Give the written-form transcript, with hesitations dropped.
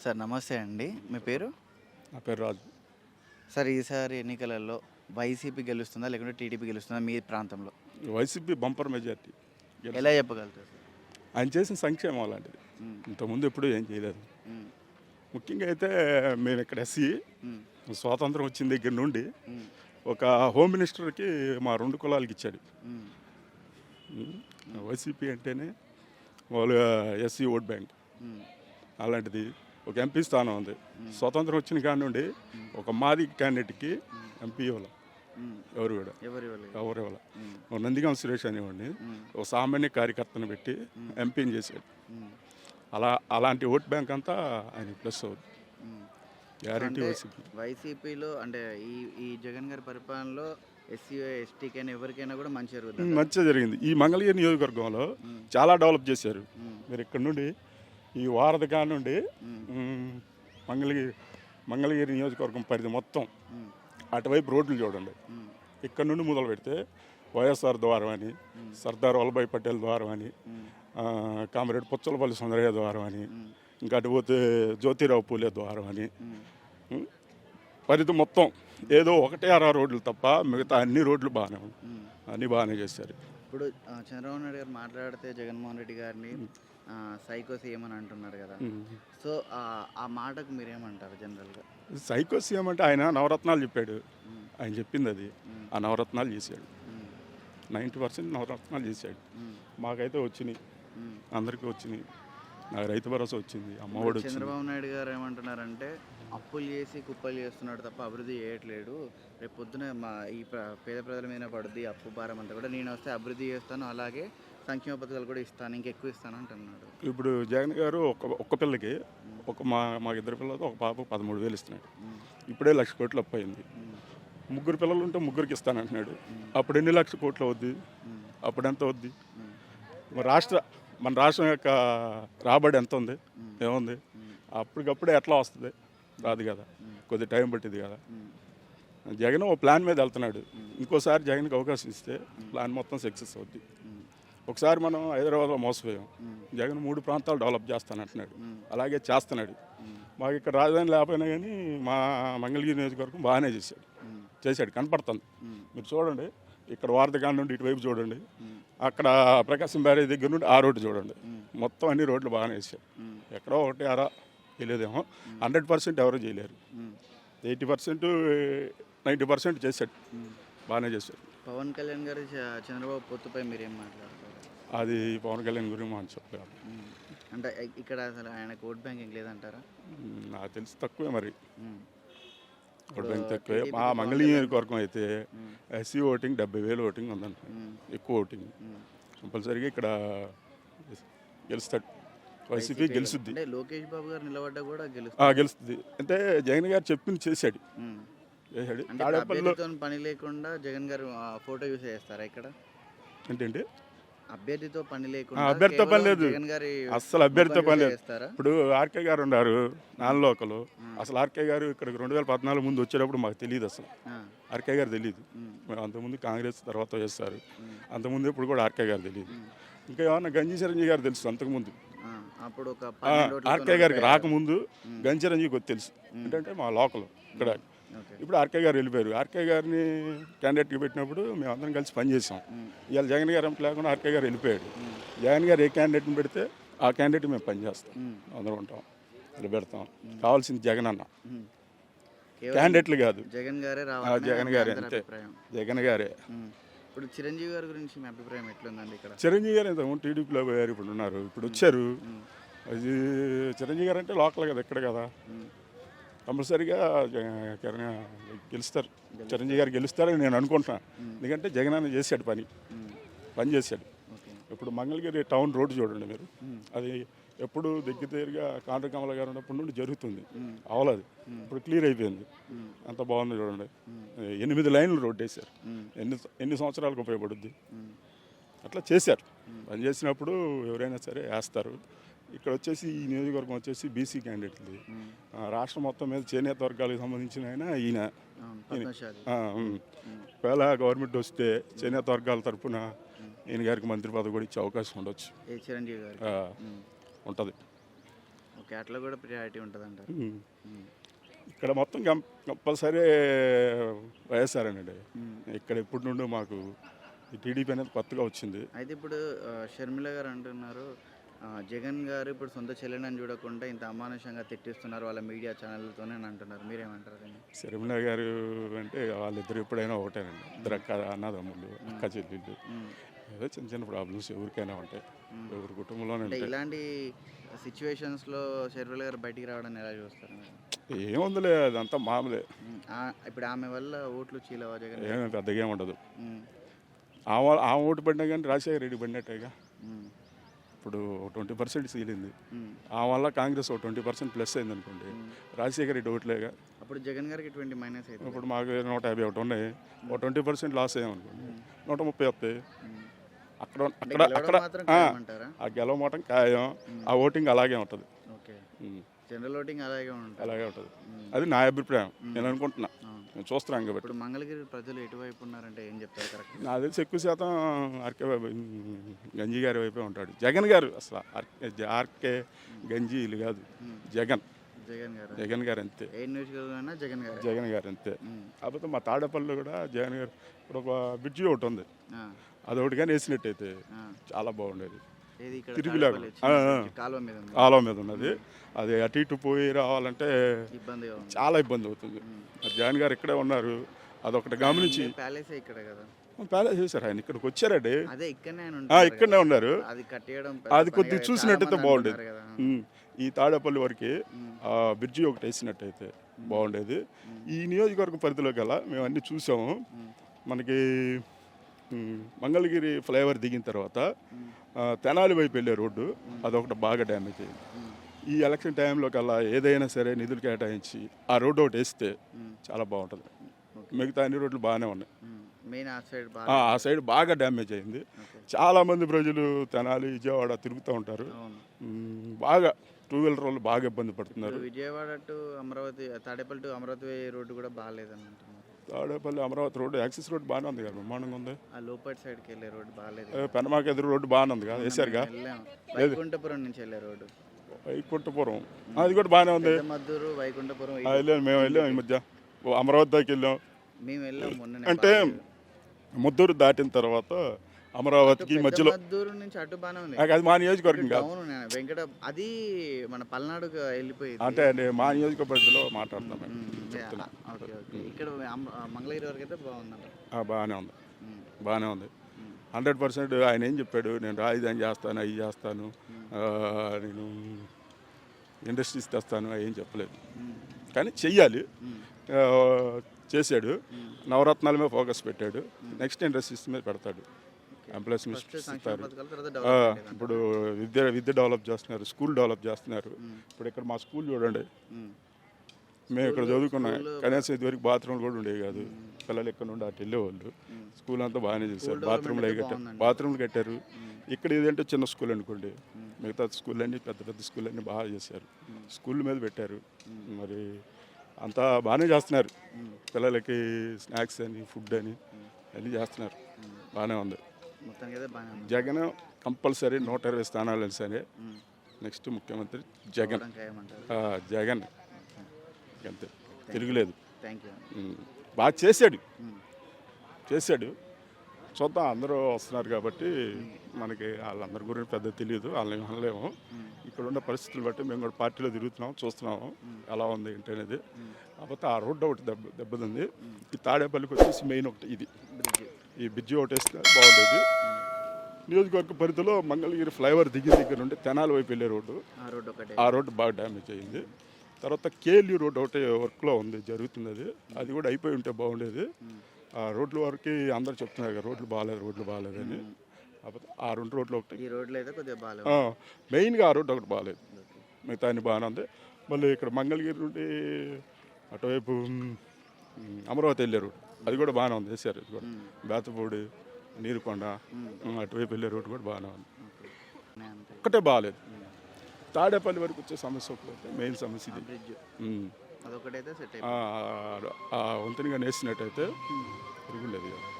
Sir నమస్తే అండి. మీ పేరు? నా పేరు రాజు. సార్ ఈసారి ఎన్నికలలో వైసీపీ గెలుస్తుందా? లేకుంటే టీడీపీ గెలుస్తుందా మీ ప్రాంతంలో? వైసీపీ బంపర్ మెజార్టీ ఎలా గెలుస్తుంది. చెప్పగలుగుతారు సార్? ఆయన చేసిన సంక్షేమం అలాంటిది. హ్మ్. ఇంతకుముందు ఎప్పుడూ ఏం చేయలేదు. హ్మ్. ముఖ్యంగా అయితే మేము ఇక్కడ ఎస్సీ హ్మ్. స్వాతంత్రం వచ్చిన దగ్గర నుండి హ్మ్. ఒక హోమ్ మినిస్టర్కి మా రెండు కులాలకి ఇచ్చాడు. హ్మ్. ఉమ్, వైసీపీ అంటేనే మామూలుగా ఎస్సీ ఓట్ బ్యాంక్ హ్మ్. అలాంటిది. ఒక ఎంపీ స్థానం ఉంది. స్వాతంత్రం వచ్చిన కాడ నుండి ఒక మాది క్యాండిడేట్కి ఎంపీ ఇవ్వాలి. హ్మ్. ఎవరు కూడా ఎవరు ఇవ్వలేదు. ఎవరు ఇవ్వాలి. హ్మ్. ఒక నందిగాం సురేష్ అనేవాడిని హ్మ్. ఒక సామాన్య కార్యకర్తను పెట్టి ఎంపీని చేశాడు. హ్మ్. అలాంటి ఓట్ బ్యాంక్ అంతా ఆయన ప్లస్ అవుతుంది. హ్మ్. గ్యారంటీ అంటే వైసీపీ. వైసీపీలో అంటే ఈ ఈ జగన్ గారి పరిపాలనలో ఎస్సీ, ఎస్టీకైనా ఎవరికైనా కూడా మంచి జరుగుతుంది. మంచిగా జరిగింది. ఈ మంగళగిరి నియోజకవర్గంలో మ్మ్. చాలా డెవలప్ చేశారు. మ్మ్. మీరు ఇక్కడ నుండి ఈ వారధి కాడ నుండి మ్మ్. మంగళగిరి నియోజకవర్గం పరిధి మొత్తం మ్మ్. అటువైపు రోడ్లు చూడండి. మ్మ్. ఇక్కడ నుండి మొదలు పెడితే వైఎస్ఆర్ ద్వారం అని, సర్దార్ వల్లభాయ్ పటేల్ ద్వారం అని, మ్మ్. కామరేడ్ పుచ్చలపల్లి సుందరయ్య ద్వారం అని, మ్మ్. ఇంకా అటు పోతే జ్యోతిరావు పూలే ద్వారం అని, మ్మ్. పరిధి మొత్తం ఏదో ఒకటే అరా రోడ్లు తప్ప మిగతా అన్ని రోడ్లు బాగానే ఉన్నాయి. మ్మ్. అన్నీ బాగానే చేశారు. ఇప్పుడు చంద్రబాబు నాయుడు గారు మాట్లాడితే జగన్మోహన్ రెడ్డి గారిని సైకో సీఎం అని అంటున్నారు కదా. సో ఆ మాటకు మీరేమంటారు జనరల్గా? సైకో సీఎం అంటే ఆయన నవరత్నాలు చెప్పాడు. ఆయన చెప్పింది అది. ఆ నవరత్నాలు చేశాడు. 90% నవరత్నాలు చేశాడు. మాకైతే వచ్చినాయి, అందరికీ వచ్చినాయి. నాకు రైతు భరోసా వచ్చింది, అమ్మఒడి వచ్చింది. చంద్రబాబు నాయుడు గారు ఏమంటున్నారంటే అప్పులు చేసి కుప్పలు చేస్తున్నాడు తప్ప అభివృద్ధి చేయట్లేడు. రేపు పొద్దున మా ఈ పేద ప్రజల మీద పడుద్ది అప్పు భారం అంతా కూడా. నేను వస్తే అభివృద్ధి చేస్తాను, అలాగే సంక్షేమ పథకాలు కూడా ఇస్తాను, ఇంకెక్కువ ఇస్తాను అంటున్నాడు. ఇప్పుడు జగన్ గారు ఒక్క పిల్లకి మా ఇద్దరు పిల్లలతో ఒక పాప 13,000 ఇస్తున్నాడు. ఇప్పుడే 1,00,000 కోట్లు అప్పు అయింది. ముగ్గురు పిల్లలు ఉంటే ముగ్గురికి ఇస్తానంటున్నాడు. అప్పుడు ఎన్ని లక్షల కోట్లు అవుద్ది? అప్పుడు ఎంత అవుద్ది? మన రాష్ట్రం యొక్క రాబడి ఎంత ఉంది? ఏముంది? అప్పటికప్పుడే ఎట్లా వస్తుంది? రాదు కదా, కొద్ది టైం పట్టింది కదా. జగన్ ఓ ప్లాన్ మీద వెళ్తున్నాడు. ఇంకోసారి జగన్కి అవకాశం ఇస్తే ప్లాన్ మొత్తం సక్సెస్ అవుద్ది. ఒకసారి మనం హైదరాబాద్లో మోసపోయాం. జగన్ 3 ప్రాంతాలు డెవలప్ చేస్తానంటున్నాడు, అలాగే చేస్తున్నాడు. మాకు ఇక్కడ రాజధాని లేకపోయినా కానీ మా మంగళగిరి నియోజకవర్గం బాగానే చేశాడు కనపడుతుంది. మీరు చూడండి, ఇక్కడ వారధి నుండి ఇటువైపు చూడండి, అక్కడ ప్రకాశం బ్యారేజ్ దగ్గర నుండి ఆ రోడ్డు చూడండి, మొత్తం అన్ని రోడ్లు బాగానే వేసాడు. ఎక్కడో ఒకటి అరా చేయలేదేమో, 100% ఎవరు చేయలేరు. 80% 90% చేశాడు, బాగానే చేశాడు. పవన్ కళ్యాణ్ గారు చంద్రబాబు పొత్తుపై మీరేం మాట్లాడతారు? అది పవన్ కళ్యాణ్ గురించి మనం చెప్పారు. అంటే ఇక్కడ అసలు ఆయనకు ఓట్ బ్యాంకింగ్ లేదంటారా? నాకు తెలిసి తక్కువే మరి. మ్మ్. ఓట్ బ్యాంక్ తక్కువే. మా మంగళగిరి నియోజకవర్గం అయితే ఎస్సీ ఓటింగ్ 70,000 ఓటింగ్ ఉందంట, ఎక్కువ ఓటింగ్. కంపల్సరీగా ఇక్కడ గెలుస్తాడు, వైసీపీ గెలుస్తుంది. అంటే లోకేష్ బాబు గారు నిలబడ్డా కూడా గెలుస్తుంది. అంటే జగన్ గారు చెప్పింది చేశాడు. అంటే అభ్యర్థితో పని లేకుండా జగన్ గారు ఫోటో యూస్ చేస్తారా ఇక్కడ? ఏంటంటే అభ్యర్థితో పని లేకుండా, అభ్యర్థితో పని లేదు, అసలు అభ్యర్థితో పని లేదు. ఇప్పుడు ఆర్కే గారు ఉన్నారు నాన్ లోకలు. అసలు ఆర్కే గారు ఇక్కడికి 2014 ముందు వచ్చేటప్పుడు మాకు తెలియదు. అసలు ఆర్కే గారు తెలియదు. మేము అంతకుముందు కాంగ్రెస్ తర్వాత చేస్తారు, అంతకుముందు ఇప్పుడు కూడా ఆర్కే గారు తెలియదు. ఇంకా ఏమన్నా గంజి చిరంజీవి గారు తెలుసు అంతకుముందు. అప్పుడు ఆర్కే గారికి రాకముందు గంజి చిరంజీవి తెలుసు, ఏంటంటే మా లోకల్ ఇక్కడ. ఇప్పుడు ఆర్కే గారు వెళ్ళిపోయారు. ఆర్కే గారిని క్యాండిడేట్కి పెట్టినప్పుడు మేము అందరం కలిసి పనిచేసాం. ఇవాళ జగన్ గారు ఎంపీ లేకుండా ఆర్కే గారు వెళ్ళిపోయాడు. జగన్ గారు ఏ క్యాండిడేట్ని పెడితే ఆ క్యాండిడేట్ మేము పనిచేస్తాం, అందరం ఉంటాం, ఇలా పెడతాం. కావాల్సింది జగన్ అన్న, క్యాండిడేట్లు కాదు. జగన్ గారే జగన్ గారే, అంతే, జగన్ గారే. ఇప్పుడు చిరంజీవి గారి గురించి మీ అభిప్రాయం ఎట్లుందండి ఇక్కడ? చిరంజీవి గారు ఇంతకుముందు టీడీపీలో పోయారు, ఇప్పుడు ఉన్నారు, ఇప్పుడు వచ్చారు. అది చిరంజీవి గారు అంటే లోకల్ కదా, ఇక్కడ కదా, కంపల్సరీగా గెలుస్తారు. చిరంజీవి గారు గెలుస్తారని నేను అనుకుంటున్నాను. ఎందుకంటే జగన్ అన్న చేశాడు, పని చేశాడు. ఇప్పుడు మంగళగిరి టౌన్ రోడ్డు చూడండి మీరు, అది ఎప్పుడు దగ్గరగా కాండ్ర కమల గారు ఉన్నప్పటి నుండి జరుగుతుంది, అవలేదు. ఇప్పుడు క్లియర్ అయిపోయింది, అంత బాగుంది చూడండి. 8 లైన్లు రోడ్డు వేశారు. ఎన్ని సంవత్సరాలకు ఉపయోగపడుద్ది? అట్లా చేశారు. పని చేసినప్పుడు ఎవరైనా సరే వేస్తారు. ఇక్కడ వచ్చేసి ఈ నియోజకవర్గం వచ్చేసి బీసీ క్యాండిడేట్ది. రాష్ట్రం మొత్తం మీద చేనేత వర్గాలకు సంబంధించిన ఈయన. ఒకవేళ గవర్నమెంట్ వస్తే చేనేత వర్గాల తరఫున ఈయన గారికి మంత్రి పదవి కూడా ఇచ్చే అవకాశం ఉండొచ్చు, ఉంటుంది. ఓకే, అట్లా కూడా ప్రియారిటీ ఉంటుంది అంటారు. ఉమ్. ఇక్కడ మొత్తం కంపల్సరీ వైఎస్ఆర్నండి. ఇక్కడ ఎప్పటి నుండో మాకు ఈ టీడీపీ అనేది కొత్తగా వచ్చింది. అయితే ఇప్పుడు షర్మిల గారు అంటున్నారు, జగన్ గారు ఇప్పుడు సొంత చెల్లెనని చూడకుండా ఇంత అమానుషంగా తిట్టిస్తున్నారు వాళ్ళ మీడియా ఛానళ్ళతోనే అని అంటున్నారు. మీరేమంటారు దీన్ని? శర్మిల గారు అంటే వాళ్ళిద్దరు ఎప్పుడైనా ఒకటేనండి. ఇద్దరు అన్నదమ్ముళ్ళు, అక్క చెల్లెళ్ళు. ఏదో చిన్న చిన్న ప్రాబ్లమ్స్ ఎవరికైనా ఉంటాయి, ఎవరి కుటుంబంలోనే అంటే ఉంటాయి. ఇలాంటి సిచ్యువేషన్స్లో షర్మిల గారు బయటికి రావడాన్ని ఎలా చూస్తారు మీరు? ఏముందిలే, అదంతా మామూలే. ఇప్పుడు ఆమె వల్ల ఓట్లు చీలవా జగన్? ఏమి పెద్దగా ఏమి ఉండదు. ఉమ్, ఆమె ఓటు పడినా కానీ రాజశేఖర రెడ్డి పడినట్టేగా. ఉమ్, ఇప్పుడు 20% సీలింది. ఉమ్, ఆ వల్ల కాంగ్రెస్ 20% ప్లస్ అయింది అనుకోండి. రాజశేఖర రెడ్డి ఓట్లేగా. అప్పుడు జగన్ గారికి 20 మైనస్ అయితే. ఇప్పుడు మాకు 151 ఉన్నాయి. ఓ 20% లాస్ అయ్యామనుకోండి, 130 వస్తాయి. అక్కడ అక్కడ అక్కడ ఆ గెలవమటం ఖాయం. ఆ ఓటింగ్ అలాగే ఉంటుంది. ఓకే, జనరల్ ఓటింగ్ అలాగే ఉంటుంది. అలాగే ఉంటుంది. అది నా అభిప్రాయం. నేను అనుకుంటున్నా, నేను చూస్తున్నాను కాబట్టి. ఇప్పుడు మంగళగిరి ప్రజలు ఎటువైపు ఉన్నారంటే ఏం చెప్తారు కరెక్ట్? నాకు తెలిసి ఎక్కువ శాతం ఆర్కే గంజి గారి వైపే ఉంటాడు. జగన్ గారు అసలు ఆర్కే గంజి వీళ్ళు కాదు, జగన్ జగన్ గారు అంతే. ఏ నియోజకవర్గం జగన్ గారు అంతే. కాకపోతే మా తాడేపల్లిలో కూడా జగన్ గారు ఇప్పుడు ఒక బ్రిడ్జి ఒకటి ఉంది, అదొకటి కానీ వేసినట్టయితే చాలా బాగుండేది. తిరుగులాగా కాలువ మీద ఉన్నది. అది అటు ఇటు పోయి రావాలంటే చాలా ఇబ్బంది అవుతుంది. జగన్ గారు ఇక్కడే ఉన్నారు, అదొకటి గమనించి. ప్యాలెస్ చేశారు, ఆయన ఇక్కడికి వచ్చారండి. ఇక్కడనే ఉన్నారు. అది కొద్దిగా చూసినట్టయితే బాగుండేది. ఈ తాడేపల్లి వరకు బ్రిడ్జి ఒకటి వేసినట్టయితే బాగుండేది. ఈ నియోజకవర్గం పరిధిలో గల మేము అన్నీ చూసాము. మనకి మంగళగిరి ఫ్లైఓవర్ దిగిన తర్వాత తెనాలి వైపు వెళ్ళే రోడ్డు అదొకటి బాగా డ్యామేజ్ అయింది. ఈ ఎలక్షన్ టైంలో కల్లా ఏదైనా సరే నిధులు కేటాయించి ఆ రోడ్డు ఒకటి వేస్తే చాలా బాగుంటుంది. మిగతా అన్ని రోడ్లు బాగానే ఉన్నాయి. ఆ సైడ్ బాగా డ్యామేజ్ అయింది. చాలామంది ప్రజలు తెనాలి విజయవాడ తిరుగుతూ ఉంటారు. బాగా 2 వీలర్ వాళ్ళు బాగా ఇబ్బంది పడుతున్నారు. Vijayawada to Amaravati, Tadepalli to Amaravati road కూడా బాగాలేదని అంటున్నారు. Tadepalli Amaravati road axis road బాగానే ఉంది కదా, బ్రహ్మాండంగా ఉంది. లోపటి సైడ్కి వెళ్ళే రోడ్డు బాగాలేదు. పెనమాక ఎదురు రోడ్డు బాగానే ఉంది కదా, వేసారుగా. వైకుంఠపురం నుంచి వెళ్ళే రోడ్డు, వైకుంఠపురం అది కూడా బాగానే ఉంది. మద్దూరు వైకుంఠపురం మేము వెళ్ళాం ఈ మధ్య. అమరావతి దాకా వెళ్ళాం. మేము వెళ్ళాం మొన్న. అంటే ముద్దూరు దాటిన తర్వాత అమరావతికి మధ్యలో నుంచి అటు బాగానే ఉంది. అది మా నియోజకవర్గం కాదు, వెంకట అది మన పల్నాడుకు వెళ్ళిపోయింది. అంటే మా నియోజకవర్గంలో మాట్లాడుతున్నాం. ఇక్కడ మంగళగిరి వరకు అయితే బాగుంది. బాగానే ఉంది 100%. ఆయన ఏం చెప్పాడు, నేను రాజధాని చేస్తాను, అవి చేస్తాను, నేను ఇండస్ట్రీస్ తెస్తాను, అవి ఏం చెప్పలేదు. కానీ చెయ్యాలి, చేశాడు. నవరత్నాల మీద ఫోకస్ పెట్టాడు. నెక్స్ట్ ఇండస్ట్రీస్ మీద పెడతాడు. ఎంప్లాయ్స్ ఇస్తారు. ఇప్పుడు విద్య డెవలప్ చేస్తున్నారు, స్కూల్ డెవలప్ చేస్తున్నారు. ఇప్పుడు ఇక్కడ మా స్కూల్ చూడండి, మేము ఇక్కడ చదువుకున్నాం. కనీసం ఇదివరకు బాత్రూమ్లు కూడా ఉండేవి కాదు. పిల్లలు ఇక్కడ నుండి అటు వెళ్ళేవాళ్ళు. స్కూల్ అంతా బాగానే చేశారు. బాత్రూమ్లు కట్టారు. ఇక్కడ ఏదంటే చిన్న స్కూల్ అనుకోండి, మిగతా స్కూల్ అన్నీ పెద్ద పెద్ద స్కూల్ అన్నీ బాగా చేశారు. స్కూల్ మీద పెట్టారు. మరి అంతా బాగానే చేస్తున్నారు. పిల్లలకి స్నాక్స్ అని, ఫుడ్ అని అన్నీ చేస్తున్నారు. బాగానే ఉంది. జగన్ కంపల్సరీ 120 స్థానాలు సరే నెక్స్ట్ ముఖ్యమంత్రి జగన్. జగన్ అంతే, తిరుగులేదు. బాగా చేశాడు. చూద్దాం, అందరూ వస్తున్నారు కాబట్టి మనకి వాళ్ళందరి గురించి పెద్ద తెలియదు, వాళ్ళని అనలేము. ఇక్కడ ఉన్న పరిస్థితులు బట్టి మేము కూడా పార్టీలో తిరుగుతున్నాం, చూస్తున్నాము ఎలా ఉంది ఏంటి అనేది. కాకపోతే ఆ రోడ్డు ఒకటి దెబ్బతింది. ఈ తాడేపల్లికి వచ్చేసి మెయిన్ ఒకటి ఇది, ఈ బ్రిడ్జి ఒకటి వేస్తే బాగుండేది. నియోజకవర్గ పరిధిలో మంగళగిరి ఫ్లైఓవర్ దిగిన దగ్గర నుండి తెనాలి వైపు వెళ్ళే రోడ్డు, ఆ రోడ్డు బాగా డ్యామేజ్ అయ్యింది. తర్వాత కేఎల్యూ రోడ్డు ఒకటి వర్క్లో ఉంది, జరుగుతుంది. అది కూడా అయిపోయి ఉంటే బాగుండేది. ఆ రోడ్ల వరకు అందరూ చెప్తున్నారు కదా, రోడ్లు బాగాలేదు అని. కాకపోతే ఆ 2 రోడ్లు ఒకటి మెయిన్గా, ఆ రోడ్డు ఒకటి బాగాలేదు. మిగతా అన్ని బాగానే ఉంది. మళ్ళీ ఇక్కడ మంగళగిరి నుండి అటువైపు అమరావతి వెళ్ళే రోడ్డు, అది కూడా బాగానే ఉంది, వేసారు. అది కూడా బేతపూడి, నీరుకొండ అటువైపు వెళ్ళే రోడ్డు కూడా బాగానే ఉంది. ఒక్కటే బాగాలేదు. తాడేపల్లి వరకు వచ్చే సమస్య ఒకటి, మెయిన్ సమస్య ఇది. ఆ వంతెనగా నేసినట్టయితే తిరుగుండేది.